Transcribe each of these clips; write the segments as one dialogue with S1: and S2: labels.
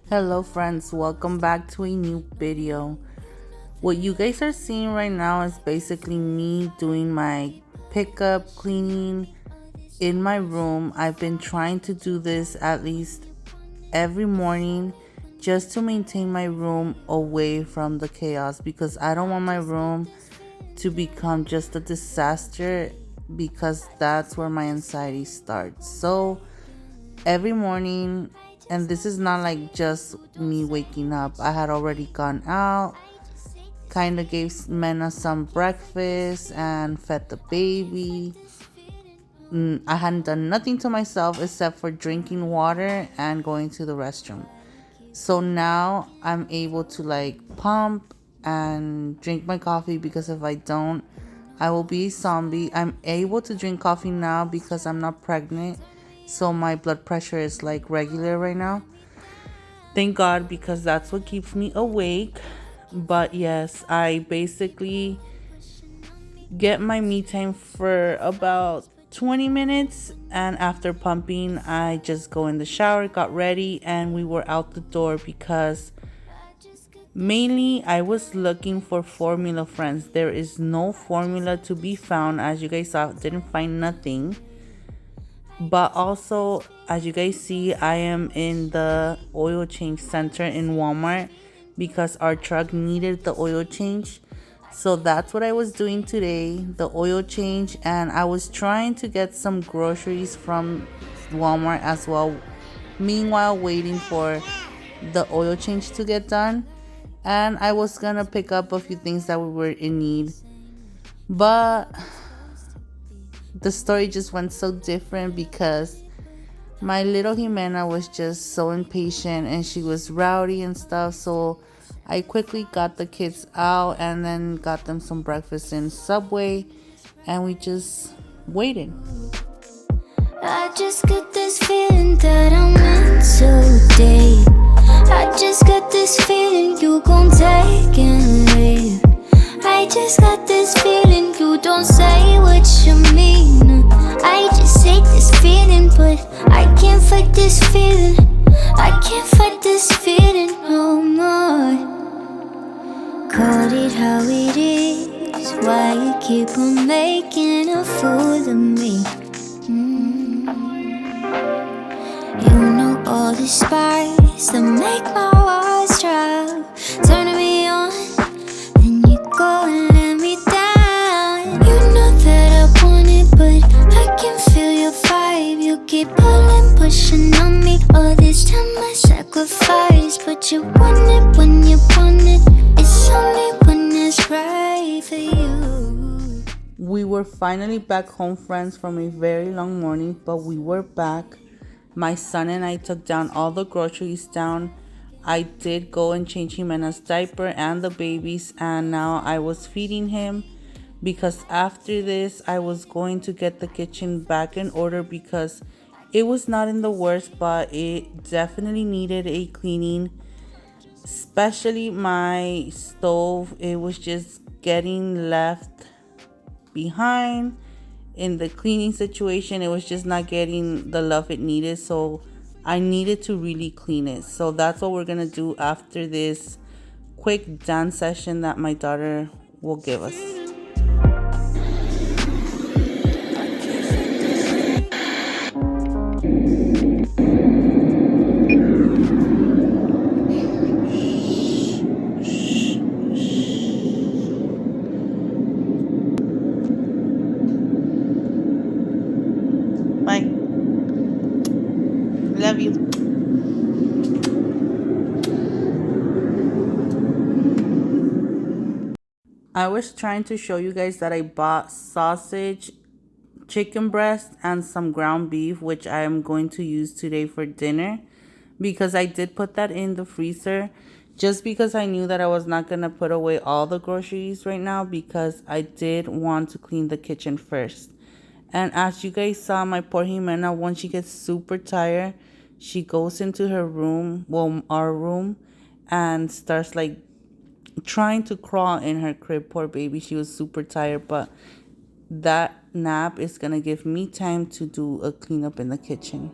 S1: Hello friends, welcome back to a new video. What you guys are seeing right now is basically me doing my pickup cleaning in my room. I've been trying to do this at least every morning just to maintain my room away from the chaos, because I don't want my room to become just a disaster, because that's where my anxiety starts. So every morning, and this is not like just me waking up, I had already gone out, kind of gave Mena some breakfast and fed the baby. I hadn't done nothing to myself except for drinking water and going to the restroom. So now I'm able to like pump and drink my coffee, because if I don't, I will be a zombie. I'm able to drink coffee now because I'm not pregnant, so my blood pressure is like regular right now. Thank God, because that's what keeps me awake. But yes, I basically get my me time for about 20 minutes, and after pumping I just go in the shower, got ready, and we were out the door because mainly I was looking for formula, friends. There is no formula to be found. As you guys saw, didn't find nothing. But also, as you guys see, I am in the oil change center in Walmart because our truck needed the oil change. So that's what I was doing today, the oil change. And I was trying to get some groceries from Walmart as well, meanwhile waiting for the oil change to get done. And I was gonna pick up a few things that we were in need, but the story just went so different because my little Jimena was just so impatient and she was rowdy and stuff. So I quickly got the kids out and then got them some breakfast in Subway, and we just waited.
S2: I just got this feeling that I'm meant to date. I just got this feeling you gon' take and leave. I just got this feeling you don't say what you mean. I just hate this feeling, but I can't fight this feeling. I can't fight this feeling no more. Call it how it is. Why you keep on making a fool of me? You know all the spice that make my walls drop, turning me on, then you go and let me down. You know that I want it, but I can feel your vibe. You keep pulling, pushing on me. All this time I sacrifice, but you want it when you want it. It's only when it's right for you.
S1: We were finally back home, friends, from a very long morning, but we were back. My son and I took down all the groceries down. I did go and change Jimena's diaper and the baby's, and now I was feeding him, because after this I was going to get the kitchen back in order because it was not in the worst, but it definitely needed a cleaning. Especially my stove, it was just getting left behind in the cleaning situation. It was just not getting the love it needed, so I needed to really clean it. So that's what we're gonna do after this quick dance session that my daughter will give us. Bye. Love you. I was trying to show you guys that I bought sausage, chicken breast, and some ground beef, which I am going to use today for dinner, because I did put that in the freezer just because I knew that I was not going to put away all the groceries right now, because I did want to clean the kitchen first. And as you guys saw, my poor Jimena, once she gets super tired, she goes into her room, well, our room, and starts like trying to crawl in her crib. Poor baby, she was super tired, but that nap is gonna give me time to do a cleanup in the kitchen.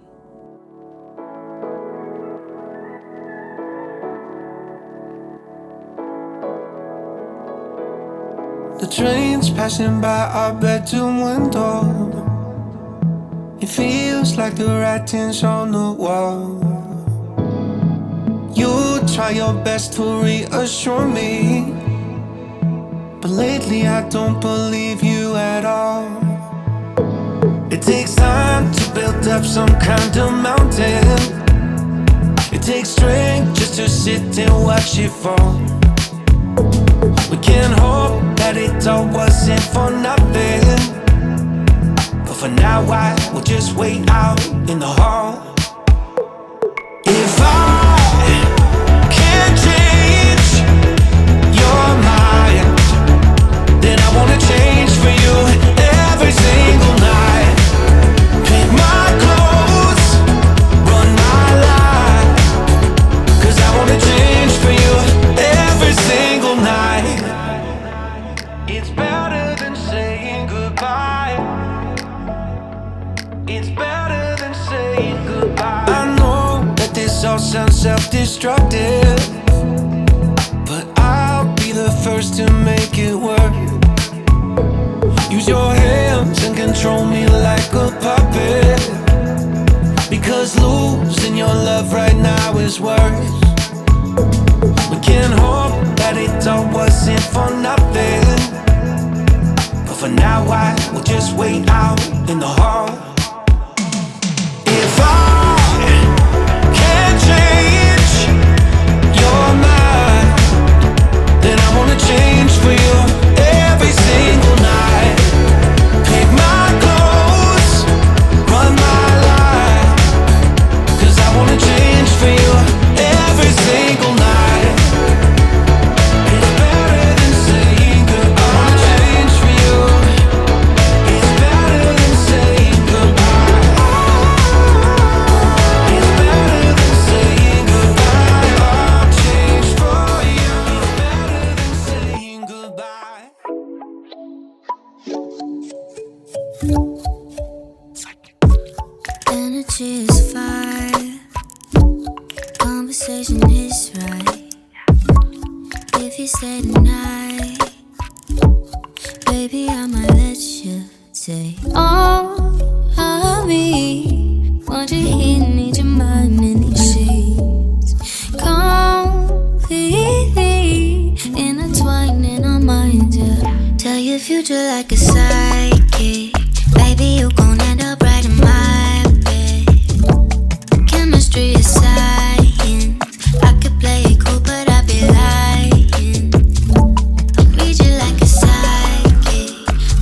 S3: The trains passing by our bedroom window. It feels like the writing's on the wall. You try your best to reassure me, but lately I don't believe you at all. It takes time to build up some kind of mountain. It takes strength just to sit and watch it fall. We can hope that it all wasn't for nothing, but for now I will just wait out in the hall. If I can't change your mind, then I wanna change for you every single night. Pick my clothes, run my life, 'cause I wanna change for you every single night. It's better than saying goodbye. It's better than saying goodbye. I know that this all sounds self-destructive, but I'll be the first to make it work. Use your hands and control me like a puppet, because losing your love right now is worse. We can hope that it all wasn't for nothing, but for now I will just wait out in the hall. If I can't change your mind, then I wanna change for you every single night. Pick my clothes, run my life, 'cause I wanna change for you every single night. It's better than saying goodbye. I wanna change for you. It's better than saying goodbye. It's better than saying goodbye. I'll change for you. It's better than saying goodbye.
S2: Energy is fire, conversation is right. If you stay tonight, baby, I might let you take all of me. Want you here, need your mind in these sheets. Completely intertwining our minds, yeah. Tell your future like a psychic. Baby, you gon' end up right in my bed. Chemistry is science. I could play it cool, but I'd be lying. Read you like a psychic.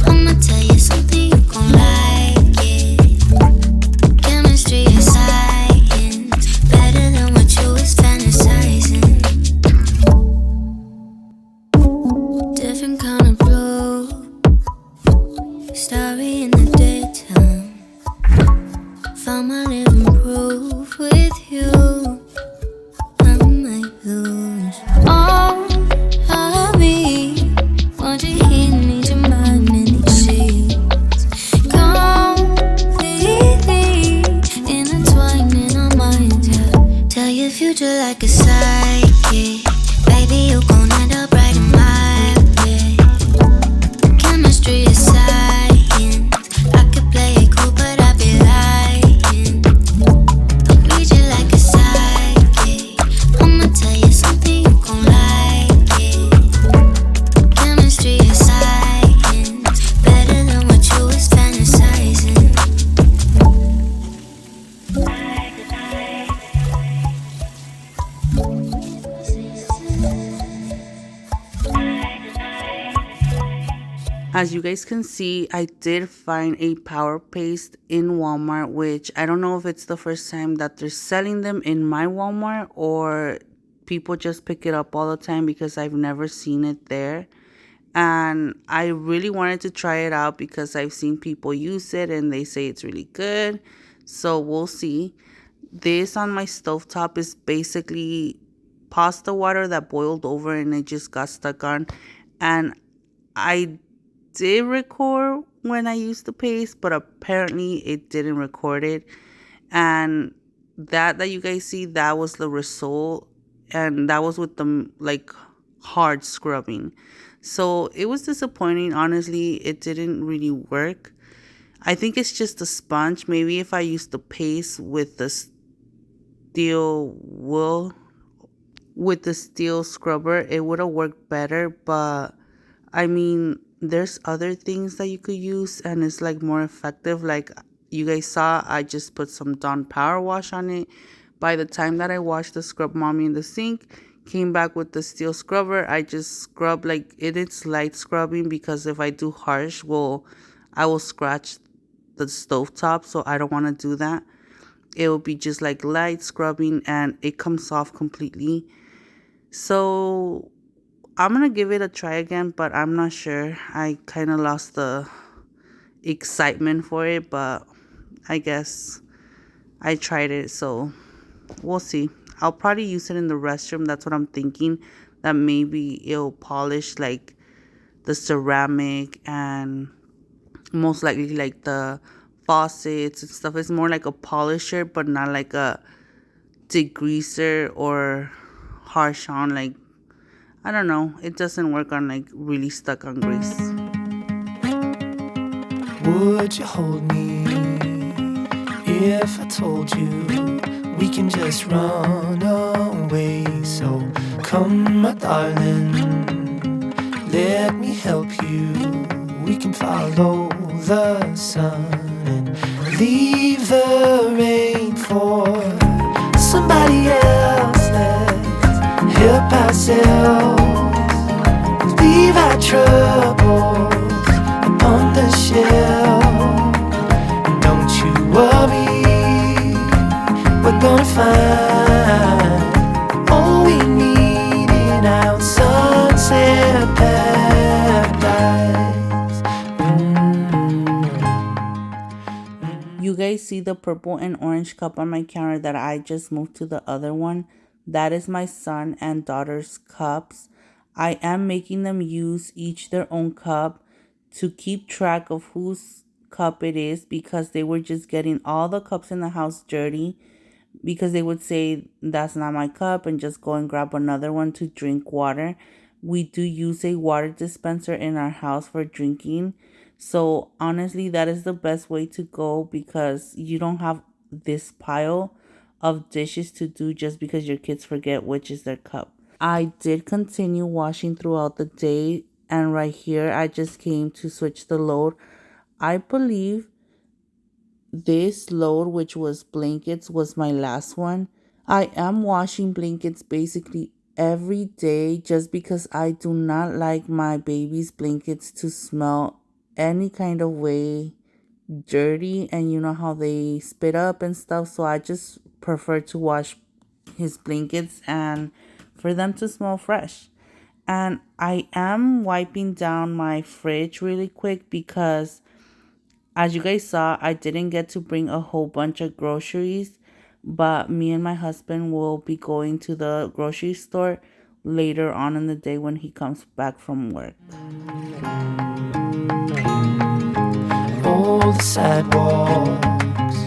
S2: I'ma tell you something, you gon' like it. Chemistry is science. Better than what you was fantasizing. Different kind of blue. Starry in the daytime. Found my living proof with you. I might lose all of me. Want you here, need your mind in these sheets. Completely intertwining our minds, yeah. Tell your future like a psychic. Baby, you gon' end up right in my bed. Chemistry is science. I could play it cool, but I'd be lying. Read you like a psychic. I'ma tell you something, you gon' like it. Chemistry is science. Better than what you was fantasizing.
S1: As you guys can see, I did find a power paste in Walmart, which I don't know if it's the first time that they're selling them in my Walmart or people just pick it up all the time, because I've never seen it there. And I really wanted to try it out because I've seen people use it and they say it's really good. So we'll see. This on my stovetop is basically pasta water that boiled over and it just got stuck on. And I did record when I used the paste, but apparently it didn't record it. And that you guys see, that was the result, and that was with the like hard scrubbing. So it was disappointing. Honestly, it didn't really work. I think it's just the sponge. Maybe if I used the paste with the steel wool, with the steel scrubber, it would have worked better. But I mean, there's other things that you could use and it's like more effective. Like you guys saw, I just put some Dawn Power Wash on it. By the time that I washed the Scrub Mommy in the sink, came back with the steel scrubber, I just scrub like it's light scrubbing because if I do harsh, well, I will scratch the stove top, so I don't want to do that. It will be just like light scrubbing and it comes off completely. So I'm gonna give it a try again, but I'm not sure. I kind of lost the excitement for it, but I guess I tried it, so we'll see. I'll probably use it in the restroom. That's what I'm thinking. That maybe it'll polish like the ceramic and most likely like the faucets and stuff. It's more like a polisher, but not like a degreaser or harsh on. Like, I don't know. It doesn't work on like really stuck on grease.
S3: Would you hold me if I told you we can just run away? So come, my darling, let me help you. We can follow the sun and leave the rain for somebody else. Let's help ourselves, leave our troubles on the shelf. Don't you worry, we're gonna find all we need in our sunset paradise.
S1: You guys see the purple and orange cup on my counter that I just moved to the other one? That is my son and daughter's cups. I am making them use each their own cup to keep track of whose cup it is because they were just getting all the cups in the house dirty because they would say that's not my cup and just go and grab another one to drink water. We do use a water dispenser in our house for drinking. So honestly, that is the best way to go because you don't have this pile of dishes to do just because your kids forget which is their cup. I did continue washing throughout the day, and right here I just came to switch the load. I believe this load, which was blankets, was my last one. I am washing blankets basically every day just because I do not like my baby's blankets to smell any kind of way dirty, and you know how they spit up and stuff, so I just prefer to wash his blankets and for them to smell fresh. And I am wiping down my fridge really quick because as you guys saw, I didn't get to bring a whole bunch of groceries, but me and my husband will be going to the grocery store later on in the day when he comes back from work.
S3: All the sidewalks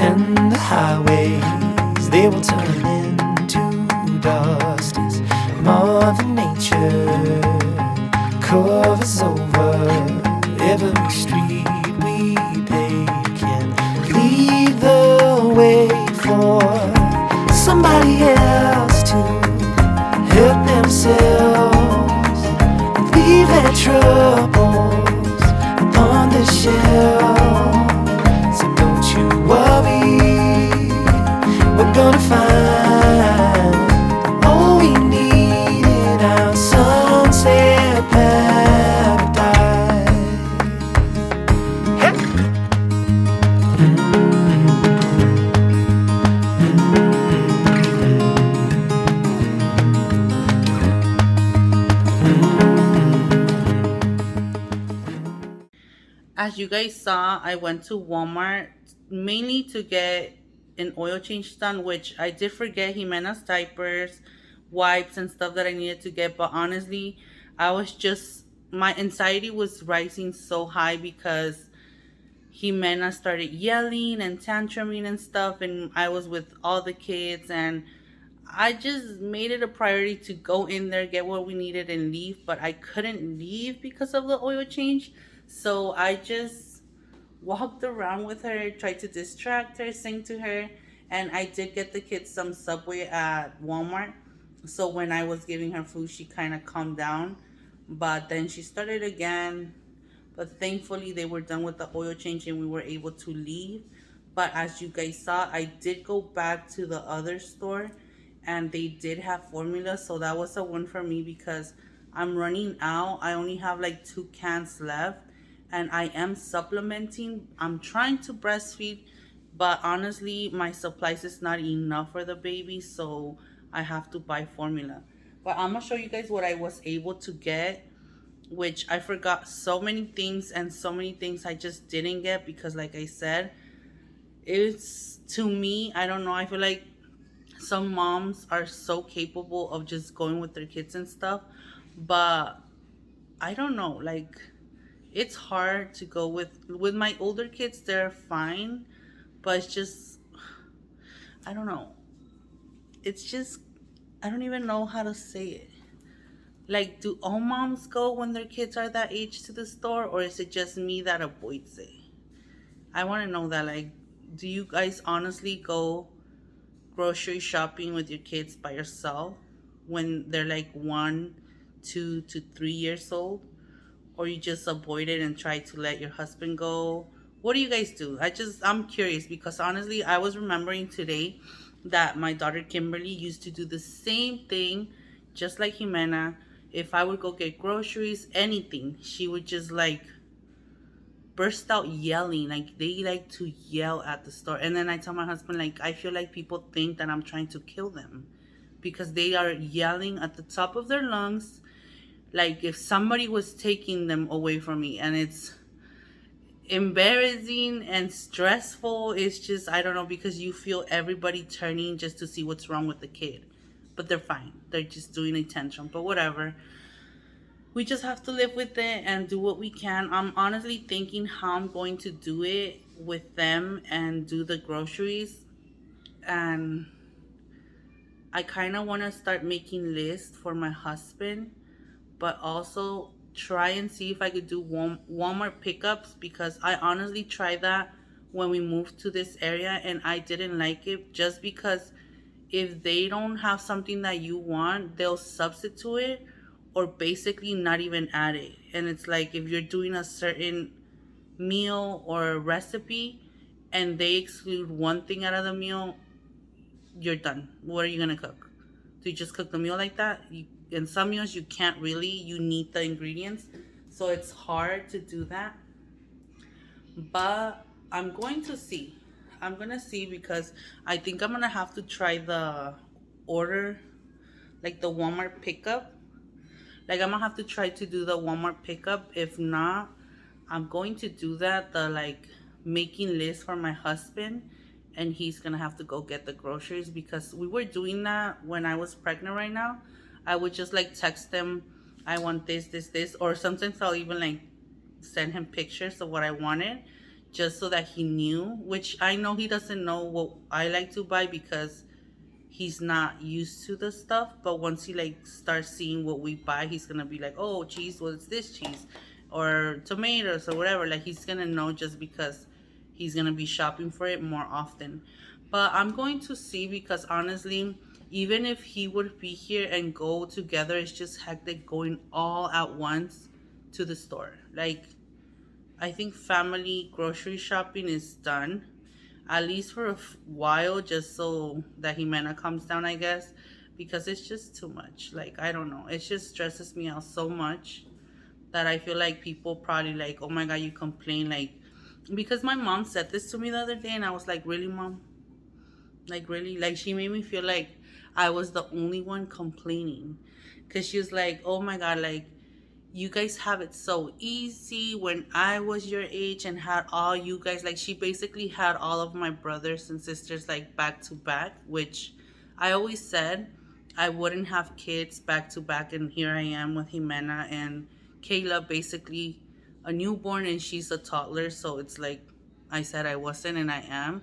S3: and the highways, they will turn into dust as Mother Nature covers over every street we take and lead the way for somebody else to help themselves, leave their troubles on the shelf. So don't you worry, we're gonna find all we need in our sunset paradise. Hey.
S1: As you guys saw, I went to Walmart mainly to get an oil change done, which I did forget Jimena's diapers, wipes, and stuff that I needed to get. But honestly, I was just, my anxiety was rising so high because Jimena started yelling and tantruming and stuff, and I was with all the kids, and I just made it a priority to go in there, get what we needed, and leave. But I couldn't leave because of the oil change. So I just walked around with her, tried to distract her, sing to her. And I did get the kids some Subway at Walmart. So when I was giving her food, she kind of calmed down. But then she started again. But thankfully, they were done with the oil change and we were able to leave. But as you guys saw, I did go back to the other store and they did have formula. So that was a win for me because I'm running out. I only have like 2 cans left and I am supplementing. I'm trying to breastfeed, but honestly, my supplies is not enough for the baby. So I have to buy formula. But I'm going to show you guys what I was able to get, which I forgot so many things and so many things I just didn't get because like I said, it's to me, I don't know, I feel like some moms are so capable of just going with their kids and stuff, but I don't know, like it's hard to go with my older kids. They're fine, but it's just, I don't know, it's just, I don't even know how to say it. Like, do all moms go when their kids are that age to the store, or is it just me that avoids it? I want to know that. Like, do you guys honestly go grocery shopping with your kids by yourself when they're like 1, 2 to 3 years old, or you just avoid it and try to let your husband go? What do you guys do? I'm curious because honestly, I was remembering today that my daughter Kimberly used to do the same thing, just like Jimena. If I would go get groceries, anything, she would just like burst out yelling. Like they like to yell at the store. And then I tell my husband, like, I feel like people think that I'm trying to kill them because they are yelling at the top of their lungs, like if somebody was taking them away from me. And it's embarrassing and stressful. It's just, I don't know, because you feel everybody turning just to see what's wrong with the kid. But they're fine. They're just doing a tantrum. But whatever. We just have to live with it and do what we can. I'm honestly thinking how I'm going to do it with them and do the groceries. And I kind of want to start making lists for my husband, but also try and see if I could do Walmart pickups because I honestly tried that when we moved to this area and I didn't like it just because if they don't have something that you want, they'll substitute it or basically not even add it. And it's like if you're doing a certain meal or a recipe and they exclude one thing out of the meal, you're done. What are you gonna cook? Do you just cook the meal like that? In some meals, you can't really. You need the ingredients, so it's hard to do that. But I'm going to see. I'm gonna see because I think I'm gonna have to try the order, like the Walmart pickup. Like I'm gonna have to try to do the Walmart pickup. If not, I'm going to do that. The like making list for my husband, and he's gonna have to go get the groceries because we were doing that when I was pregnant. Right now, I would just like text him, I want this, this, this, or sometimes I'll even like send him pictures of what I wanted, just so that he knew. Which I know he doesn't know what I like to buy because he's not used to the stuff, but once he like starts seeing what we buy, he's gonna be like, oh, cheese, what's this cheese, or tomatoes or whatever. Like he's gonna know just because he's gonna be shopping for it more often. But I'm going to see because honestly, even if he would be here and go together, it's just hectic going all at once to the store. Like I think family grocery shopping is done, at least for a while, just so that Jimena comes down, I guess, because it's just too much. Like, I don't know. It just stresses me out so much that I feel like people probably like, oh my God, you complain. Like, because my mom said this to me the other day, and I was like, really, mom? Like, really? Like, she made me feel like I was the only one complaining. Because she was like, oh my God, like, you guys have it so easy. When I was your age and had all you guys, like she basically had all of my brothers and sisters like back to back, which I always said I wouldn't have kids back to back, and here I am with Jimena and Kayla, basically a newborn and she's a toddler. So it's like I said I wasn't and I am.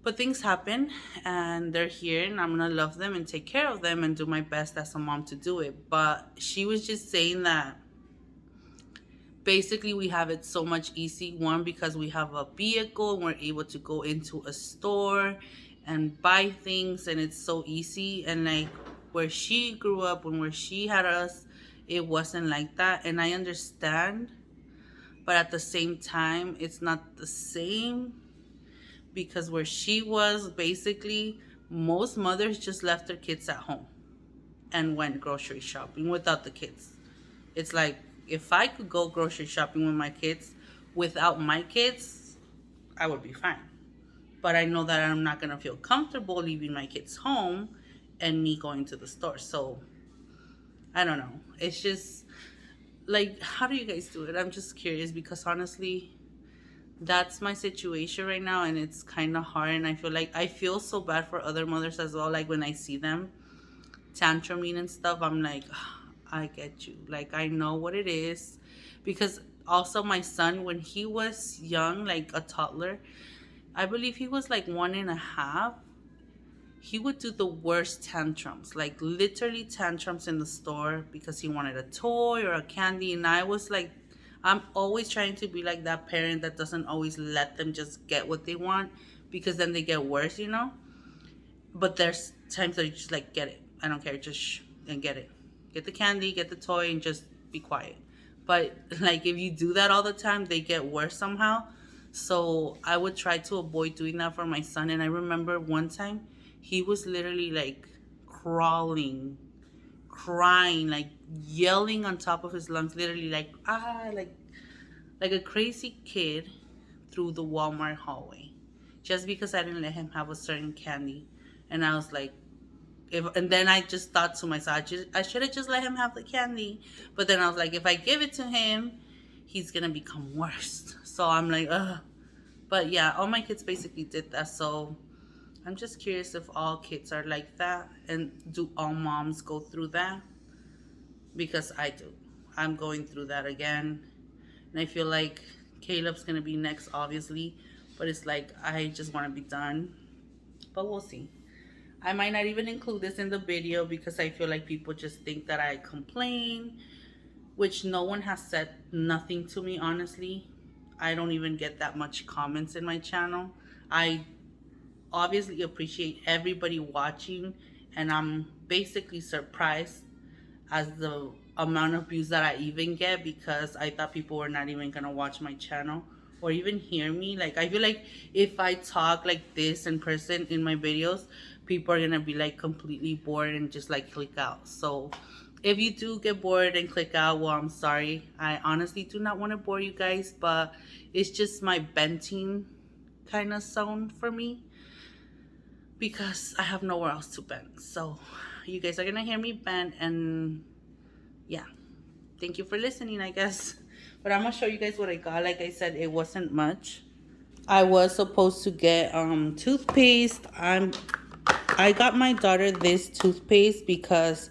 S1: But things happen and they're here, and I'm gonna love them and take care of them and do my best as a mom to do it. But she was just saying that basically we have it so much easy. One, because we have a vehicle and we're able to go into a store and buy things, and it's so easy. And like where she grew up and where she had us, it wasn't like that. And I understand, but at the same time, it's not the same, because where she was, basically most mothers just left their kids at home and went grocery shopping without the kids. It's like, if I could go grocery shopping with my kids without my kids, I would be fine. But I know that I'm not going to feel comfortable leaving my kids home and me going to the store. So I don't know. It's just like, how do you guys do it? I'm just curious, because honestly, that's my situation right now, and it's kind of hard. And I feel so bad for other mothers as well. Like when I see them tantruming and stuff, I'm like, I get you. Like, I know what it is. Because also my son, when he was young, like a toddler, I believe he was like 1.5, he would do the worst tantrums, like literally tantrums in the store because he wanted a toy or a candy. And I was like, I'm always trying to be like that parent that doesn't always let them just get what they want, because then they get worse, you know? But there's times that you just like, get it. I don't care, just shh and get it. Get the candy, get the toy, and just be quiet. But like if you do that all the time, they get worse somehow. So I would try to avoid doing that for my son. And I remember one time he was literally like crawling, crying, like yelling on top of his lungs, literally like like a crazy kid through the Walmart hallway, just because I didn't let him have a certain candy. And I was like, and then I just thought to myself, I should have just let him have the candy. But then I was like, if I give it to him, he's gonna become worse. So I'm like, ugh. But yeah, all my kids basically did that. So I'm just curious if all kids are like that, and do all moms go through that? Because I do. I'm going through that again. And I feel like Caleb's gonna be next, obviously. But it's like, I just wanna be done. But we'll see. I might not even include this in the video because I feel like people just think that I complain, which no one has said nothing to me, honestly. I don't even get that much comments in my channel. I obviously appreciate everybody watching, and I'm basically surprised as the amount of views that I even get, because I thought people were not even gonna watch my channel or even hear me. Like, I feel like if I talk like this in person in my videos, people are gonna be like completely bored and just like click out. So if you do get bored and click out, well, I'm sorry. I honestly do not want to bore you guys, but it's just my venting kind of zone for me, because I have nowhere else to vent. So you guys are gonna hear me vent, and yeah, thank you for listening, I guess. But I'm gonna show you guys what I got. Like I said, it wasn't much. I was supposed to get toothpaste. I got my daughter this toothpaste because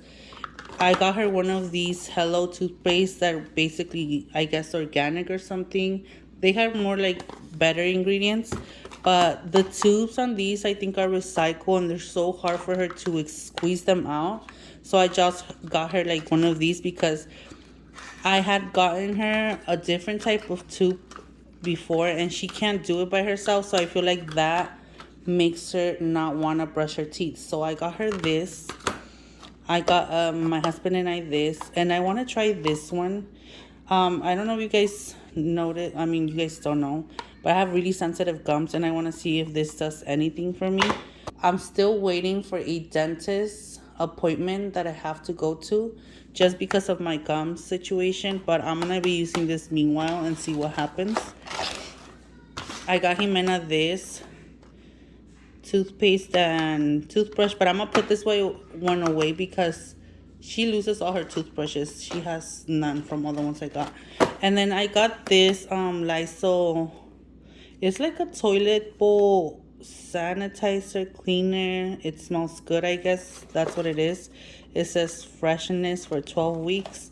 S1: I got her one of these Hello toothpaste that are basically, I guess, organic or something. They have more like better ingredients, but the tubes on these I think are recycled, and they're so hard for her to squeeze them out. So I just got her like one of these because I had gotten her a different type of tube before, and she can't do it by herself. So I feel like that makes her not want to brush her teeth. So I got her this. I got my husband and I this, and I want to try this one. I don't know if you guys noticed. I mean, you guys don't know, but I have really sensitive gums, and I want to see if this does anything for me. I'm still waiting for a dentist appointment that I have to go to, just because of my gum situation. But I'm gonna be using this meanwhile and see what happens. I got Jimena this toothpaste and toothbrush, but I'm gonna put this one away because she loses all her toothbrushes. She has none from all the ones I got. And then I got this Lysol. It's like a toilet bowl sanitizer cleaner. It smells good, I guess. That's what it is. It says freshness for 12 weeks.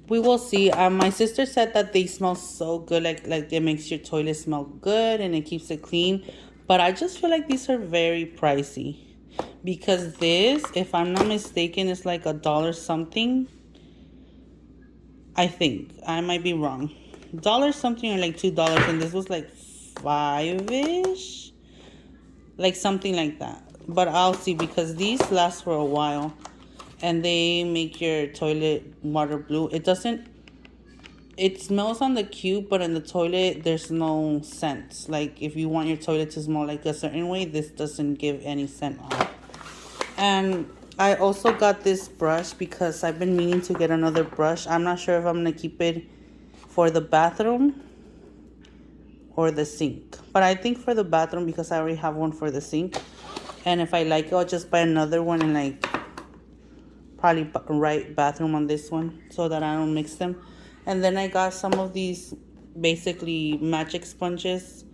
S1: We will see. My sister said that they smell so good, like it makes your toilet smell good and it keeps it clean. But I just feel like these are very pricey. Because this, if I'm not mistaken, is like $1 something. I think. I might be wrong. $1 something or like $2. And this was like 5-ish. Like something like that. But I'll see, because these last for a while. And they make your toilet water blue. It smells on the cube, but in the toilet there's no scent. Like if you want your toilet to smell like a certain way, this doesn't give any scent on. And I also got this brush because I've been meaning to get another brush. I'm not sure if I'm gonna keep it for the bathroom or the sink, but I think for the bathroom, because I already have one for the sink. And if I like it, I'll just buy another one and like probably write bathroom on this one so that I don't mix them. And then I got some of these basically magic sponges,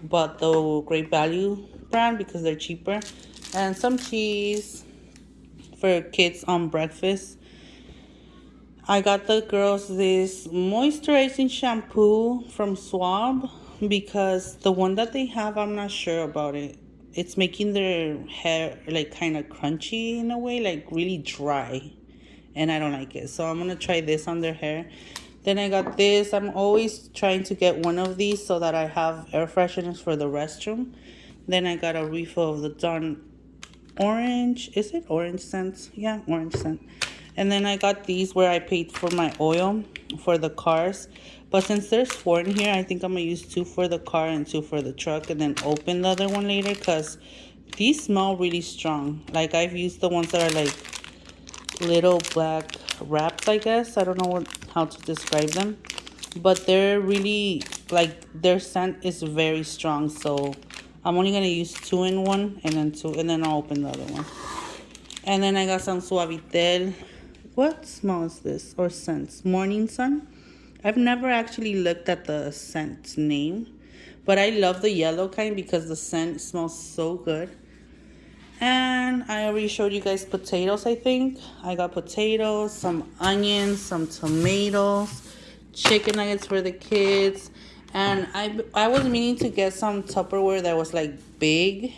S1: but the Great Value brand, because they're cheaper. And some cheese for kids on breakfast. I got the girls this moisturizing shampoo from Swab, because the one that they have, I'm not sure about it. It's making their hair like kind of crunchy in a way, like really dry. And I don't like it. So I'm going to try this on their hair. Then I got this. I'm always trying to get one of these so that I have air fresheners for the restroom. Then I got a refill of the Dawn Orange. Is it orange scent? Yeah, orange scent. And then I got these where I paid for my oil for the cars. But since there's 4 in here, I think I'm going to use 2 for the car and 2 for the truck. And then open the other one later, because these smell really strong. Like I've used the ones that are like little black wraps, I guess. I don't know how to describe them. But they're really, like, their scent is very strong. So I'm only going to use 2 in one and then 2. And then I'll open the other one. And then I got some Suavitel. What smell is this? Or scents? Morning Sun. I've never actually looked at the scent name. But I love the yellow kind because the scent smells so good. And I already showed you guys potatoes, I think. I got potatoes, some onions, some tomatoes, chicken nuggets for the kids. And I was meaning to get some Tupperware that was like big,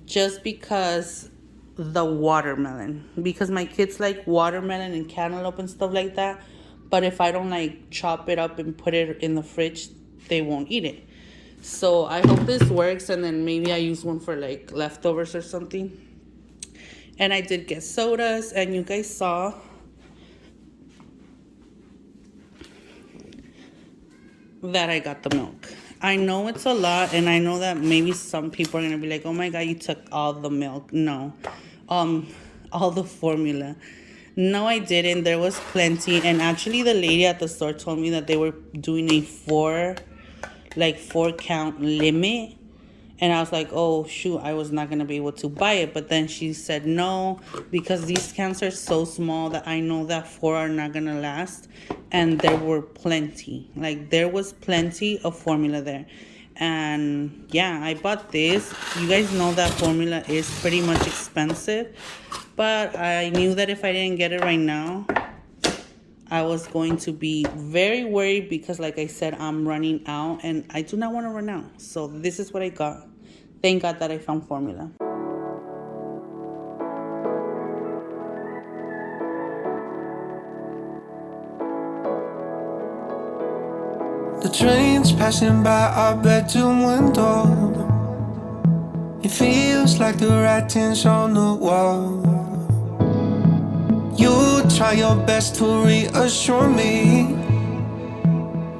S1: just because the watermelon. Because my kids like watermelon and cantaloupe and stuff like that. But if I don't like chop it up and put it in the fridge, they won't eat it. So I hope this works, and then maybe I use one for like leftovers or something. And I did get sodas, and you guys saw that I got the milk. I know it's a lot, and I know that maybe some people are gonna be like, oh my god, you took all the milk. No, all the formula. No, I didn't. There was plenty. And actually the lady at the store told me that they were doing a 4 count limit. And I was like, oh shoot, I was not gonna be able to buy it. But then she said no, because these cans are so small that I know that 4 are not gonna last. And there were plenty. Like there was plenty of formula there. And yeah, I bought this. You guys know that formula is pretty much expensive. But I knew that if I didn't get it right now, I was going to be very worried, because like I said, I'm running out and I do not want to run out. So this is what I got. Thank God that I found formula.
S3: The train's passing by our bedroom window. It feels like the writing's on the wall. You try your best to reassure me,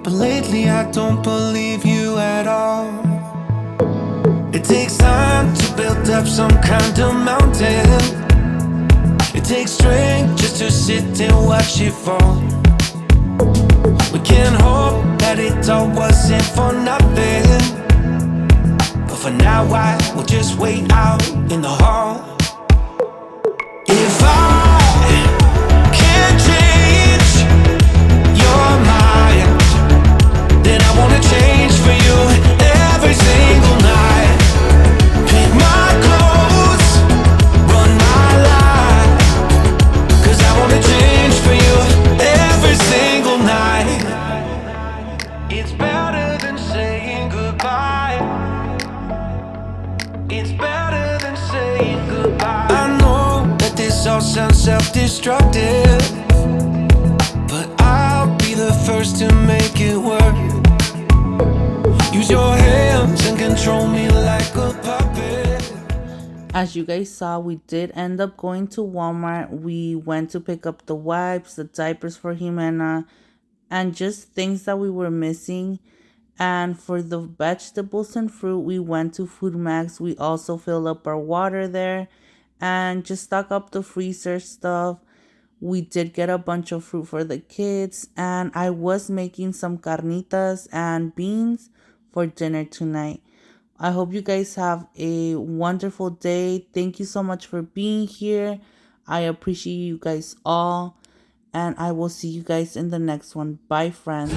S3: but lately I don't believe you at all. It takes time to build up some kind of mountain. It takes strength just to sit and watch it fall. We can't hope that it all wasn't for nothing, but for now I will just wait out in the hall. If I can't change your mind, then I wanna change for you every single night. Pick my clothes, run my life, 'cause I wanna change for you every single night. It's better than saying goodbye. all sounds self-destructive, but I'll be the first to make it work. Use your hands and control me like a puppet.
S1: As you guys saw, we did end up going to Walmart. We went to pick up the wipes, the diapers for Jimena, and just things that we were missing. And for the vegetables and fruit, we went to Food Max. We also filled up our water there and just stock up the freezer stuff. We did get a bunch of fruit for the kids, and I was making some carnitas and beans for dinner tonight. I hope you guys have a wonderful day. Thank you so much for being here. I appreciate you guys all, and I will see you guys in the next one. Bye, friends.